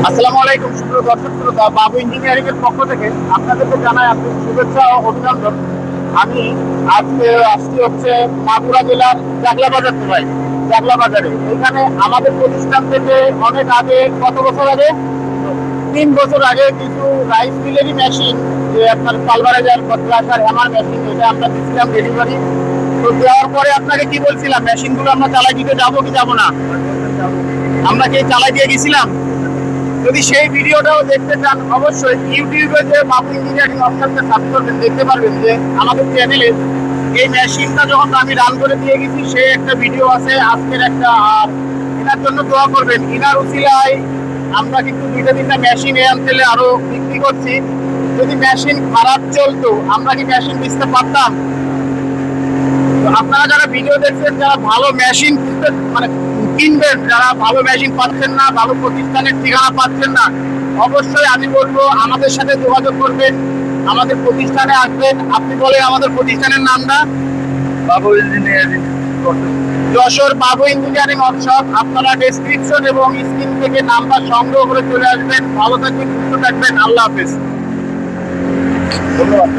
আসসালামু আলাইকুম সুপ্রিয় দর্শক শ্রোতা, বাবু ইঞ্জিনিয়ারিং এর পক্ষ থেকে আপনাদেরকে জানাই আন্তরিক শুভেচ্ছা ও অভিনন্দন। আমি আজকে আসছি হচ্ছে মাগুরা জেলার জাগলা বাজার থেকে। জাগলা বাজারে এখানে আমাদের প্রতিষ্ঠান থেকে অনেক আগে, কত বছর আগে, 3 বছর আগে কিছু রাইস মিলেরই মেশিন, যে আপনার পালভারাইজার, কন্ট্রাক্টর, হ্যামার মেশিন, এটা আমরা দিচ্ছিলাম ডেলিভারি। তো দেওয়ার পরে আপনাকে কি বলছিলাম, মেশিনগুলো আমরা চালাই দিতে যাবো কি যাবো না, আমরা কি চালাই দিয়ে গেছিলাম? যদি সেই ভিডিওটাও দেখতে চান, অবশ্যই ইউটিউবে যে বাবু ইঞ্জিনিয়ারিং অপশনটা সার্চ করবেন, দেখতে পারবেন যে আমাদের চ্যানেলে এই মেশিনটা যখন আমি রান করে দিয়ে গেছি সে একটা ভিডিও আছে, আজকের একটা। আর এনার জন্য দোয়া করবেন, ইনার উসিলায় আমরা কিন্তু 2-3টা মেশিন এই অঞ্চলে আরো বিক্রি করছি। যদি মেশিন খারাপ চলতো আমরা কি মেশিন বেচতে পারতাম? তো আপনারা যারা ভিডিও দেখছেন, যারা ভালো মেশিন মানে কিনবেন, যারা ভালো মেশিন পাচ্ছেন না, ভালো প্রতিষ্ঠানের ঠিকানা পাচ্ছেন না, অবশ্যই আমি বলবো আমাদের সাথে যোগাযোগ করবেন, আমাদের প্রতিষ্ঠানে আসবেন। আপনি বলেন আমাদের প্রতিষ্ঠানের নামটা। বাবু ইঞ্জিনিয়ারিং। যশোর বাবু ইঞ্জিনিয়ারিং ওয়ার্কশপ। আপনারা ডেসক্রিপশন এবং স্ক্রিন থেকে নাম্বার সংগ্রহ করে চলে আসবেন। ভালো থাকবেন, সুস্থ থাকবেন, আল্লাহ হাফেজ, ধন্যবাদ।